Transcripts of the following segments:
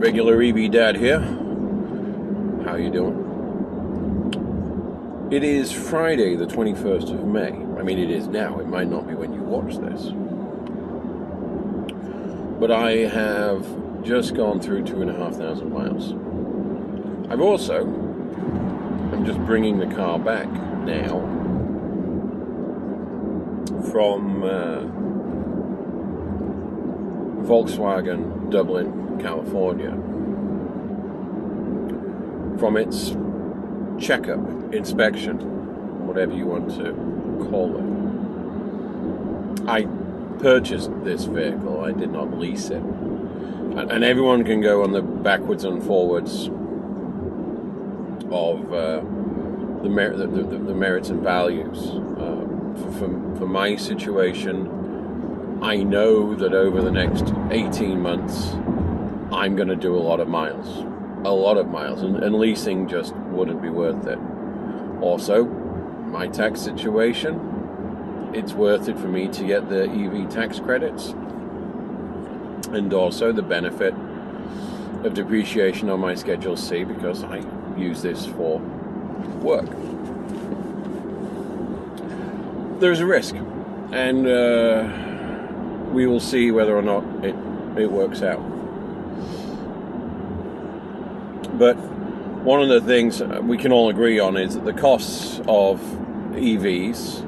Regular EVdad here. How you doing? It is Friday the 21st of May. I mean, it is now. It might not be when you watch this. But I have just gone through 2,500 miles. I'm just bringing the car back now from Volkswagen, Dublin, California, from its checkup, inspection, whatever you want to call it. I purchased this vehicle, I did not lease it. And everyone can go on the backwards and forwards of the merits and values. For my situation, I know that over the next 18 months, I'm going to do a lot of miles, and leasing just wouldn't be worth it. Also, my tax situation, it's worth it for me to get the EV tax credits, and also the benefit of depreciation on my Schedule C because I use this for work. There's a risk, and we will see whether or not it works out. But one of the things we can all agree on is that the costs of EVs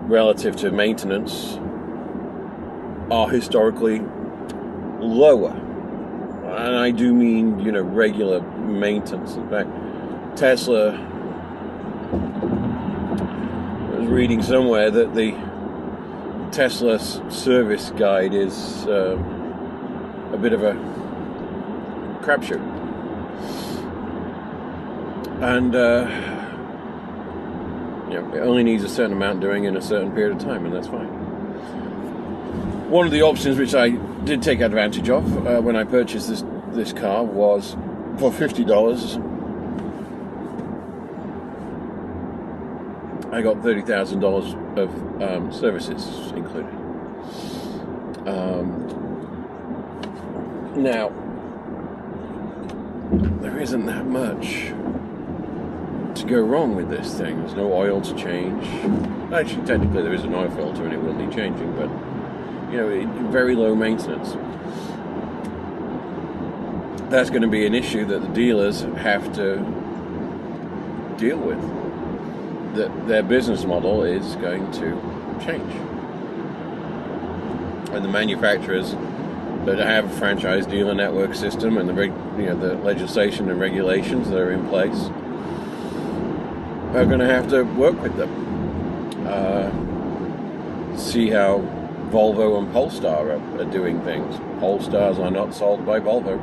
relative to maintenance are historically lower. And I do mean, regular maintenance. In fact, Tesla, I was reading somewhere that the Tesla service guide is a bit of a crapshoot. And it only needs a certain amount doing in a certain period of time, and that's fine. One of the options which I did take advantage of when I purchased this car was for $50. I got $30,000 of services included. Now, there isn't that much to go wrong with this thing. There's no oil to change. Actually, technically there is an oil filter and it will need changing, but very low maintenance. That's going to be an issue that the dealers have to deal with. That their business model is going to change, and the manufacturers that have a franchise dealer network system and the legislation and regulations that are in place are going to have to work with them. See how Volvo and Polestar are doing things. Polestars are not sold by Volvo.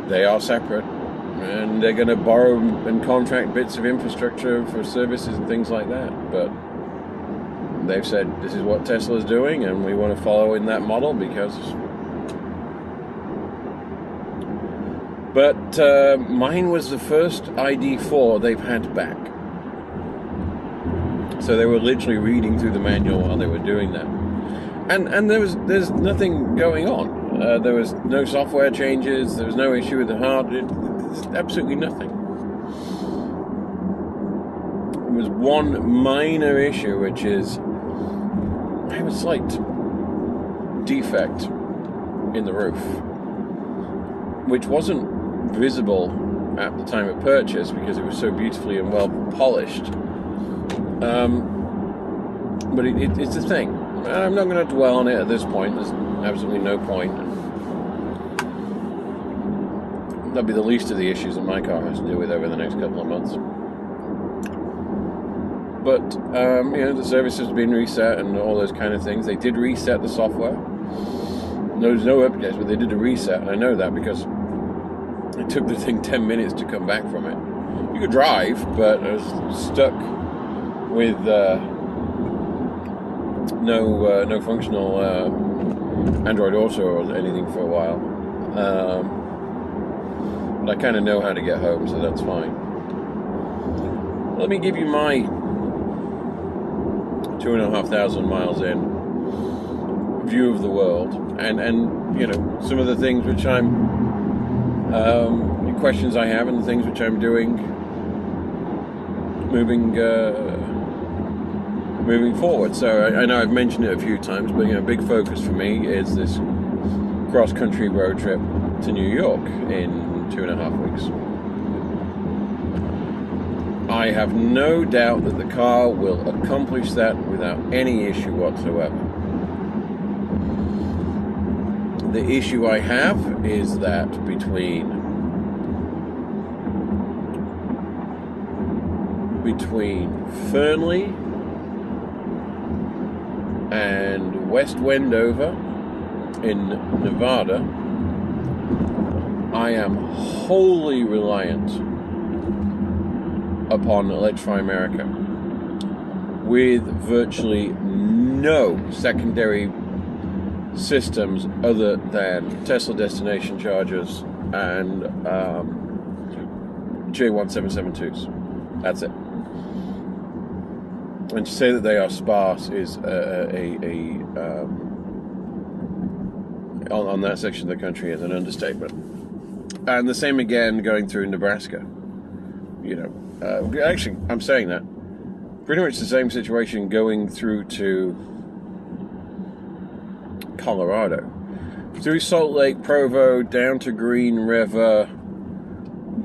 They are separate, and they're going to borrow and contract bits of infrastructure for services and things like that. But they've said, this is what Tesla's doing, and we want to follow in that model because... But mine was the first ID4 they've had back. So they were literally reading through the manual while they were doing that. And there's nothing going on. There was no software changes. There was no issue with the hardware. There's absolutely nothing. There was one minor issue, which is I have a slight defect in the roof, which wasn't visible at the time of purchase because it was so beautifully and well polished. But it's a thing. I'm not going to dwell on it at this point. There's absolutely no point. That'll be the least of the issues that my car has to deal with over the next couple of months. But, the service has been reset and all those kind of things. They did reset the software. There's no updates, but they did a reset. And I know that because it took the thing 10 minutes to come back from it. You could drive, but I was stuck with no functional Android Auto or anything for a while. But I kind of know how to get home, so that's fine. Let me give you my 2,500 miles in view of the world, and some of the things which I'm questions I have and the things which I'm doing moving forward. So I know I've mentioned it a few times, but a big focus for me is this cross-country road trip to New York in 2.5 weeks. I have no doubt that the car will accomplish that without any issue whatsoever. The issue I have is that between Fernley and West Wendover in Nevada, I am wholly reliant upon Electrify America with virtually no secondary systems other than Tesla destination chargers and J1772s. That's it. And to say that they are sparse is on that section of the country is an understatement. And the same again going through Nebraska. Actually, I'm saying that. Pretty much the same situation going through to Colorado. Through Salt Lake, Provo, down to Green River,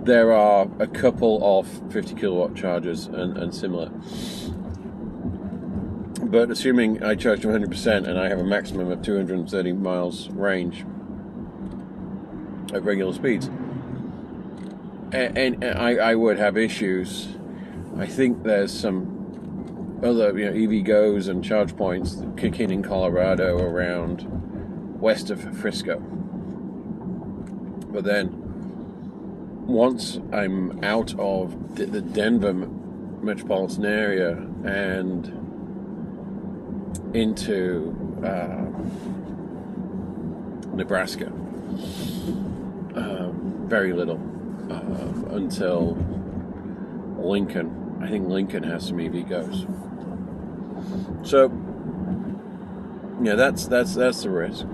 there are a couple of 50 kilowatt chargers and similar. But assuming I charge 100% and I have a maximum of 230 miles range at regular speeds, and I would have issues. I think there's some other EVgo's and charge points that kick in Colorado around west of Frisco. But then once I'm out of the Denver metropolitan area and into Nebraska, very little until Lincoln. I think Lincoln has some EVgo's. So that's the risk.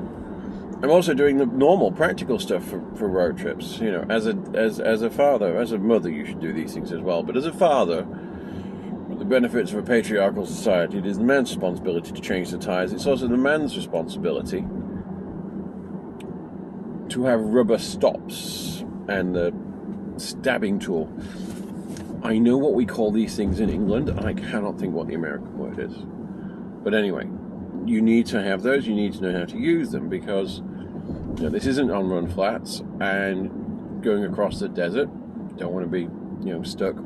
I'm also doing the normal practical stuff for road trips. As a father, as a mother, you should do these things as well. But as a father, with the benefits of a patriarchal society, it is the man's responsibility to change the tires. It's also the man's responsibility to have rubber stops and the stabbing tool. I know what we call these things in England, and I cannot think what the American word is. But anyway, you need to have those. You need to know how to use them because this isn't on run flats, and going across the desert, you don't want to be stuck.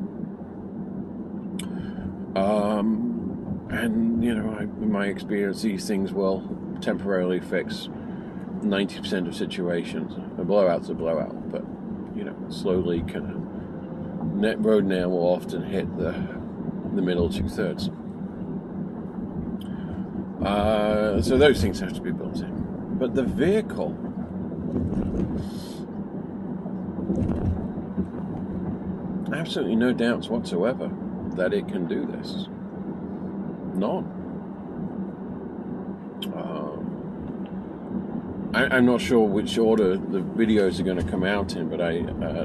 In my experience, these things will temporarily fix 90% of situations. A blowout's a blowout, but slowly kind of net road now will often hit the middle 2/3. So those things have to be built in. But the vehicle, absolutely no doubts whatsoever that it can do this. None. I'm not sure which order the videos are going to come out in, but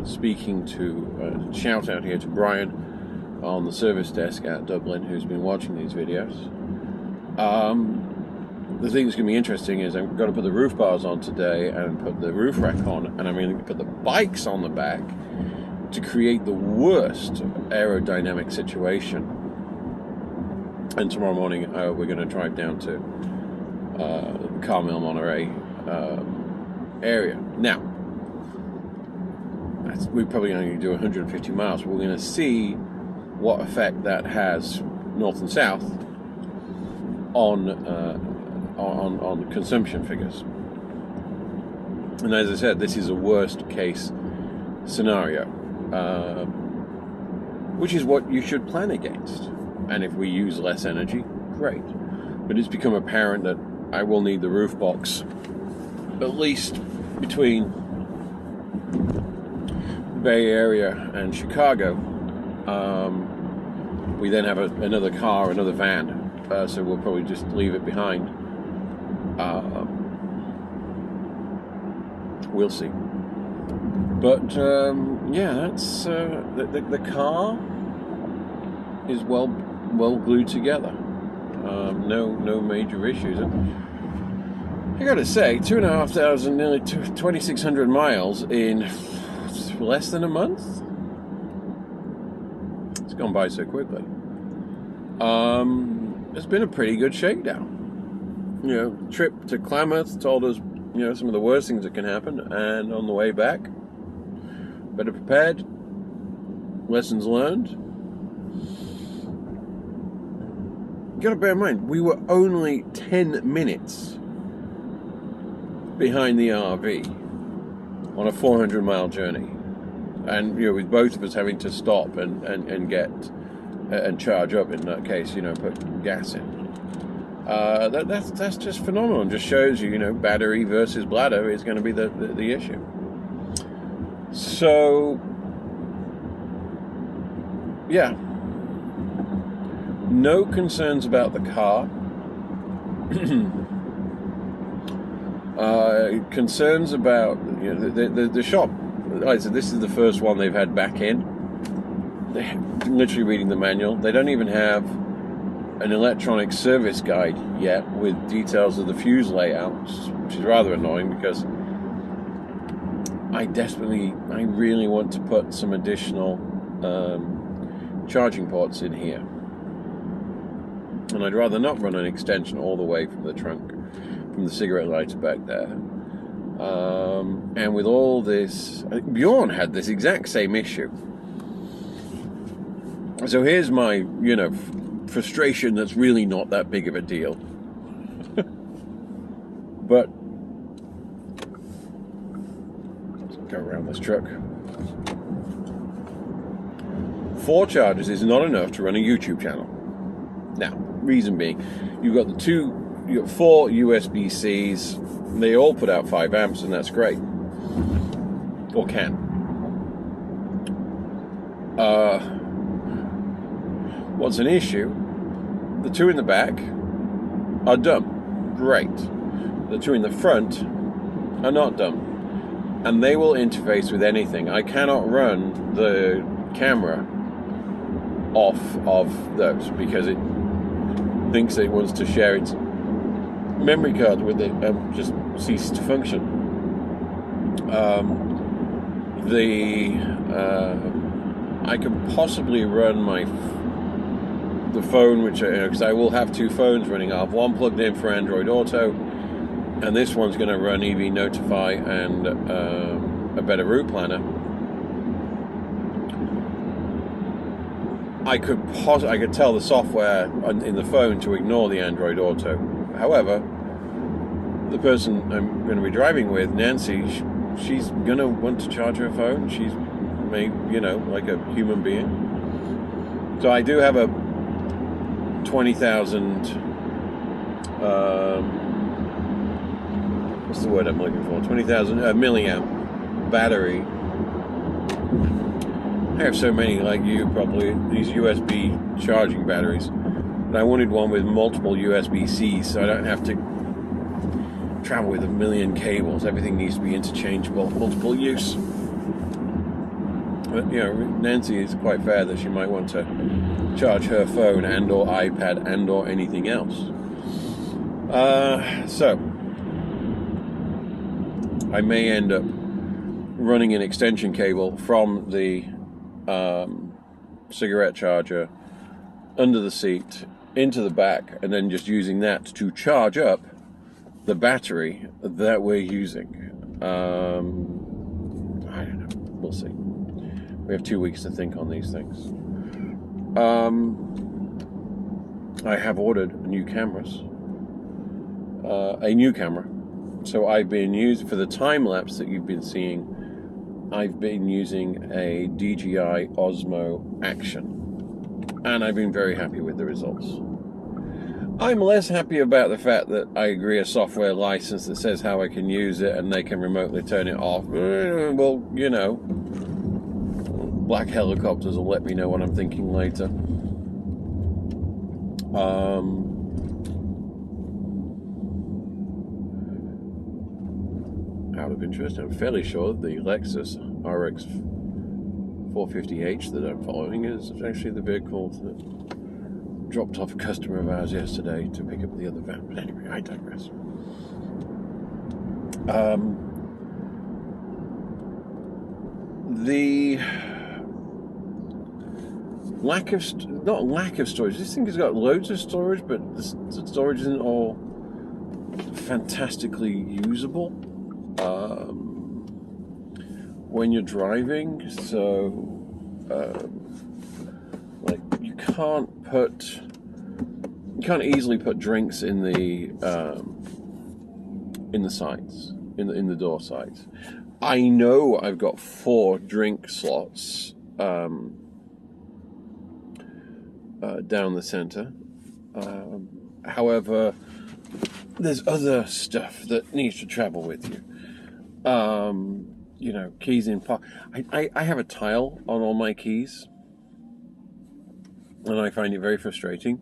speaking to shout out here to Brian on the service desk at Dublin, who's been watching these videos. The thing that's going to be interesting is I've got to put the roof bars on today and put the roof rack on, and I'm going to put the bikes on the back to create the worst aerodynamic situation. And tomorrow morning we're going to drive down to Carmel, Monterey area. Now, we're probably going to do 150 miles. We're going to see what effect that has north and south on consumption figures. And as I said, this is a worst case scenario, which is what you should plan against. And if we use less energy, great. But it's become apparent that I will need the roof box at least between the Bay Area and Chicago. We then have another car, another van, so we'll probably just leave it behind. We'll see. But yeah, that's the car is well glued together. No major issues. I got to say, 2,500, nearly 2,600 miles in less than a month. It's gone by so quickly. It's been a pretty good shakedown. You know, trip to Klamath told us, you know, some of the worst things that can happen, and on the way back, better prepared, lessons learned. You got to bear in mind, we were only 10 minutes behind the RV on a 400-mile journey, and you know, with both of us having to stop and get and charge up, in that case, you know, put gas in. That's just phenomenal. And just shows you, you know, battery versus bladder is going to be the issue. So yeah, no concerns about the car. Concerns about, you know, the shop. Like I said, this is the first one they've had back in. They're literally reading the manual. They don't even have an electronic service guide yet with details of the fuse layouts, which is rather annoying because I really want to put some additional charging ports in here. And I'd rather not run an extension all the way from the trunk, from the cigarette lighter back there. And with all this, Bjorn had this exact same issue. So here's my, you know, frustration that's really not that big of a deal. But let's go around this truck. 4 chargers is not enough to run a YouTube channel. Now, reason being, you've got 4 USB-Cs. They all put out 5 amps, and that's great. Or can. What's an issue? The 2 in the back are dumb. Great. The 2 in the front are not dumb. And they will interface with anything. I cannot run the camera off of those because it thinks it wants to share its memory card with it and just cease to function. I could possibly run the phone, which because I will have 2 phones running. I'll have one plugged in for Android Auto, and this one's going to run EV Notify and a better route planner. I could tell the software in the phone to ignore the Android Auto. However, the person I'm going to be driving with, Nancy, she's going to want to charge her phone. She's made, you know, like a human being. So I do have a 20,000, what's the word I'm looking for? 20,000 milliamp battery. I have so many, like you probably, these USB charging batteries. And I wanted one with multiple USB-Cs, so I don't have to travel with a million cables. Everything needs to be interchangeable, multiple use. But, you know, Nancy is quite fair that she might want to charge her phone and or iPad and or anything else. So I may end up running an extension cable from the cigarette charger under the seat into the back, and then just using that to charge up the battery that we're using. I don't know. We'll see. We have 2 weeks to think on these things. I have ordered new cameras. A new camera. So I've been using, for the time lapse that you've been seeing, I've been using a DJI Osmo Action. And I've been very happy with the results. I'm less happy about the fact that I agree a software license that says how I can use it and they can remotely turn it off. Well, you know, black helicopters will let me know what I'm thinking later. Out of interest. I'm fairly sure the Lexus RX 450h that I'm following is actually the vehicle that dropped off a customer of ours yesterday to pick up the other van. But anyway, I digress. The not lack of storage. This thing has got loads of storage, but the storage isn't all fantastically usable when you're driving. So, like you can't easily put drinks in the sides, in the door sides. I know I've got 4 drink slots down the center. However, there's other stuff that needs to travel with you. You know, keys in park. I have a tile on all my keys, and I find it very frustrating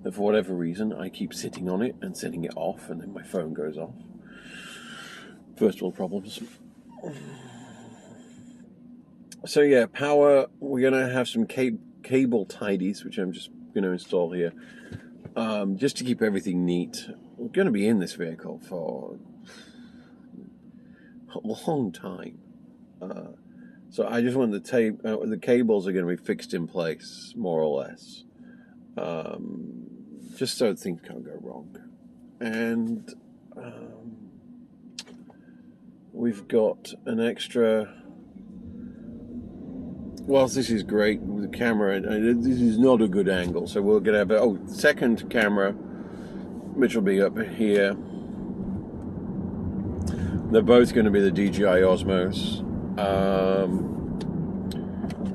that for whatever reason I keep sitting on it and setting it off, and then my phone goes off. First world problems. So yeah, power. We're gonna have some cable tidies, which I'm just going to install here, just to keep everything neat. We're going to be in this vehicle for a long time, so I just want the cables are going to be fixed in place, more or less, just so things can't go wrong. And we've got an extra. Whilst this is great with the camera, this is not a good angle, so we're going to have second camera, which will be up here. They're both going to be the DJI Osmos.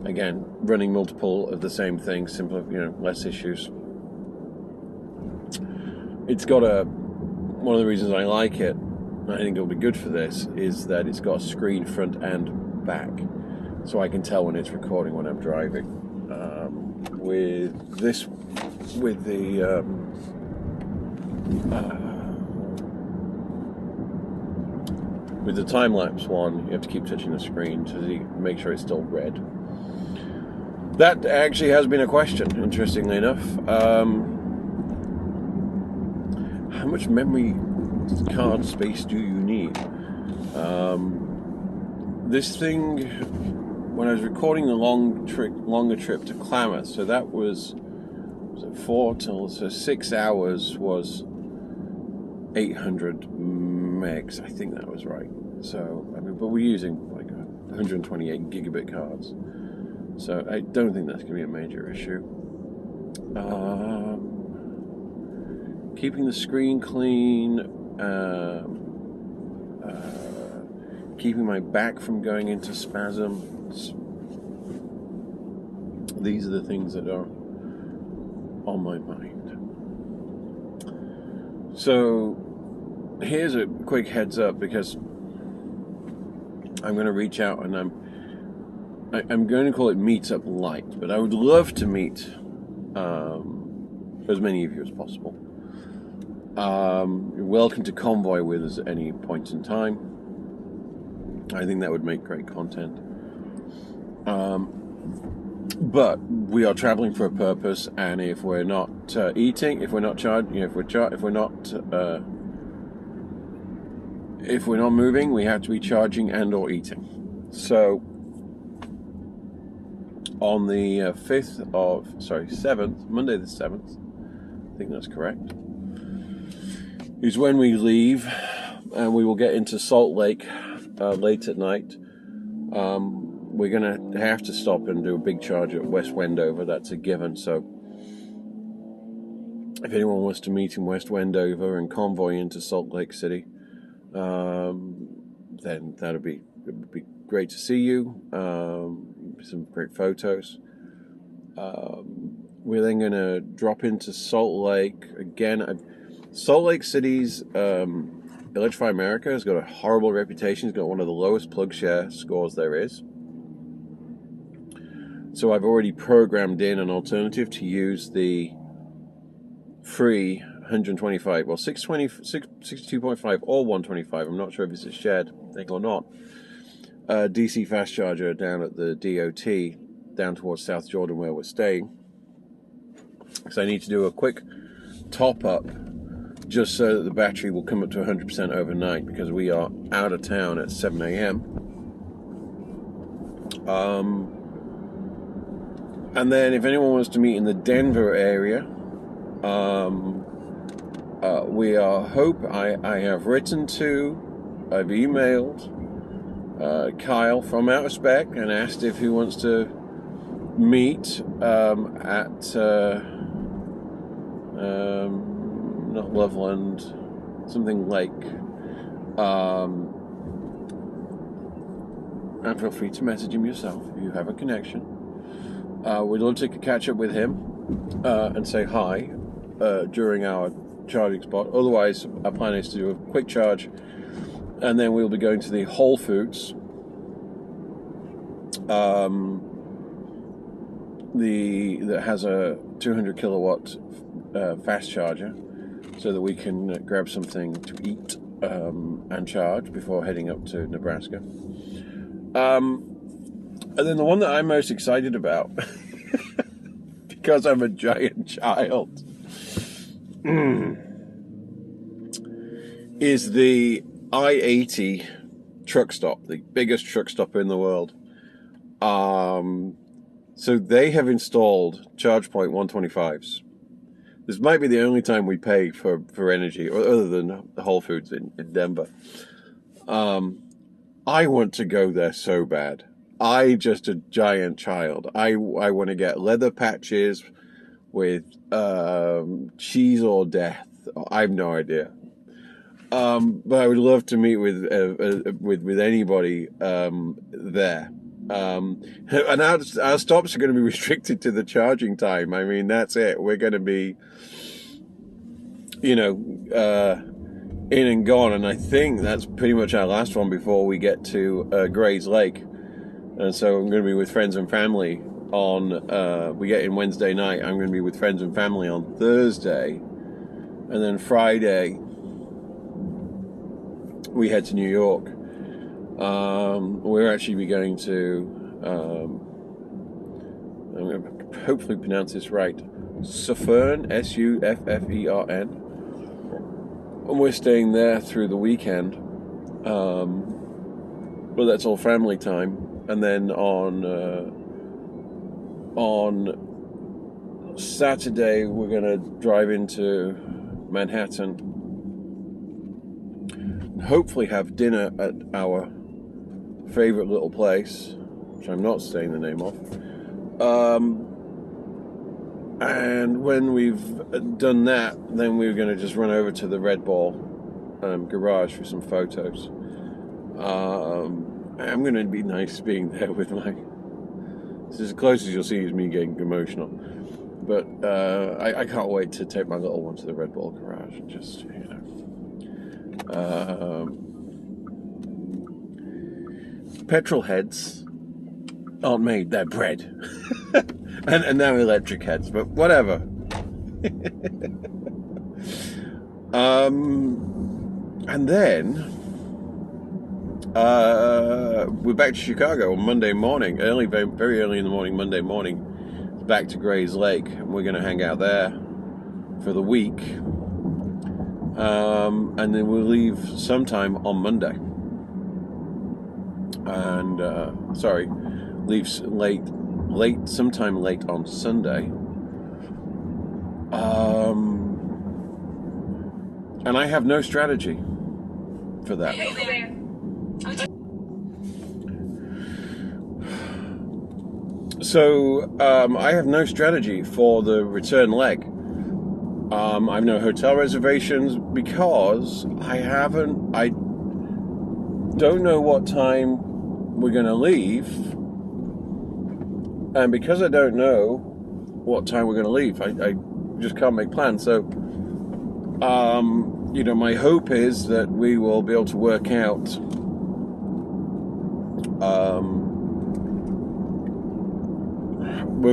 Again, running multiple of the same thing, simpler, less issues. It's got one of the reasons I like it, I think it'll be good for this, is that it's got a screen front and back. So I can tell when it's recording when I'm driving. With the time-lapse one, you have to keep touching the screen to make sure it's still red. That actually has been a question, interestingly enough. How much memory card space do you need? This thing, when I was recording the longer trip to Klamath, so that was 6 hours was 800 megs. I think that was right. So, but we're using like 128 gigabit cards. So I don't think that's going to be a major issue. Keeping the screen clean, keeping my back from going into spasms. These are the things that are on my mind. So here's a quick heads up, because I'm going to reach out and I'm going to call it Meetup Light, but I would love to meet as many of you as possible. You're welcome to convoy with us at any point in time. I think that would make great content. But we are traveling for a purpose, and if we're not eating, if we're not charging, if we're not moving, we have to be charging and or eating. So on the 7th, Monday the 7th, I think that's correct, is when we leave, and we will get into Salt Lake late at night. We're going to have to stop and do a big charge at West Wendover. That's a given. So if anyone wants to meet in West Wendover and convoy into Salt Lake City, then it would be great to see you. Some great photos. We're then going to drop into Salt Lake again. Salt Lake City's Electrify America has got a horrible reputation. It's got one of the lowest plug share scores there is. So I've already programmed in an alternative to use the free 125, well 62.5 or 125. I'm not sure if it's a shared think or not, DC fast charger down at the DOT, down towards South Jordan where we're staying. So I need to do a quick top up just so that the battery will come up to 100% overnight, because we are out of town at 7 a.m. And then if anyone wants to meet in the Denver area, we are I have written to, I've emailed Kyle from Out of Spec and asked if he wants to meet at not Loveland, something Lake. And feel free to message him yourself if you have a connection. We'd love to catch up with him and say hi during our charging spot. Otherwise, our plan is to do a quick charge, and then we'll be going to the Whole Foods. That has a 200 kilowatt fast charger, so that we can grab something to eat and charge before heading up to Nebraska. And then the one that I'm most excited about, because I'm a giant child, is the I80 Truck Stop, the biggest truck stop in the world. So they have installed ChargePoint 125s. This might be the only time we pay for energy, other than the Whole Foods in Denver. I want to go there so bad. Just a giant child. I want to get leather patches with cheese or death. I have no idea. But I would love to meet with anybody there. And our stops are going to be restricted to the charging time. I mean, that's it. We're going to be, in and gone. And I think that's pretty much our last one before we get to Gray's Lake. And so I'm going to be with friends and family on, we get in Wednesday night. I'm going to be with friends and family on Thursday. And then Friday, we head to New York. We're actually be going to, I'm going to hopefully pronounce this right, Suffern, Suffern. And we're staying there through the weekend. But that's all family time. And then on Saturday, we're going to drive into Manhattan. Hopefully have dinner at our favorite little place, which I'm not saying the name of. And when we've done that, then we're going to just run over to the Red Ball garage for some photos. I'm going to be nice being there with it's as close as you'll see is me getting emotional. But I can't wait to take my little one to the Red Ball garage and just, petrol heads aren't made, they're bred. and now electric heads, but whatever. And then we're back to Chicago on Monday morning, very early in the morning, Monday morning, back to Gray's Lake, and we're going to hang out there for the week. And then we'll leave sometime on Monday. And leave sometime late on Sunday. And I have no strategy for that. So I have no strategy for the return leg. I have no hotel reservations because I don't know what time we're going to leave, and because I don't know what time we're going to leave, I just can't make plans. So my hope is that we will be able to work out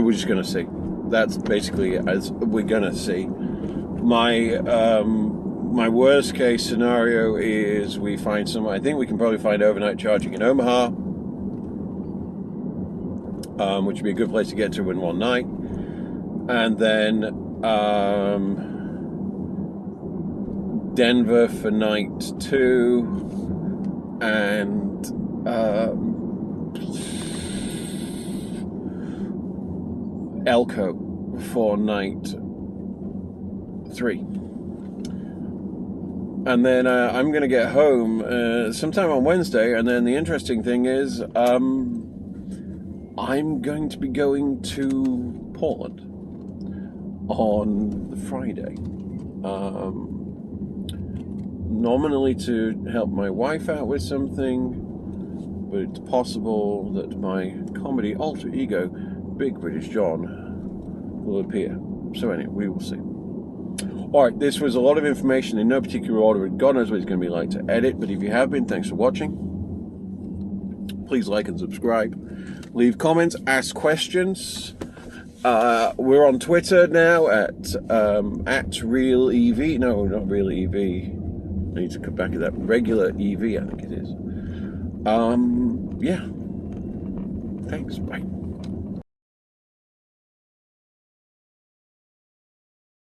we're just going to see. That's basically as we're going to see. My my worst case scenario is we find some. I think we can probably find overnight charging in Omaha, which would be a good place to get to in one night, and then Denver for night 2, and Elko for night 3. And then I'm going to get home sometime on Wednesday, and then the interesting thing is I'm going to be going to Portland on the Friday, nominally to help my wife out with something, but it's possible that my comedy alter ego, Big British John, will appear. So anyway, we will see. Alright, this was a lot of information in no particular order, and God knows what it's going to be like to edit, but if you have been, thanks for watching. Please like and subscribe. Leave comments, ask questions. We're on Twitter now at RealEV. No, not RealEV. I need to come back to that. Regular EV, I think it is. Yeah. Thanks. Bye.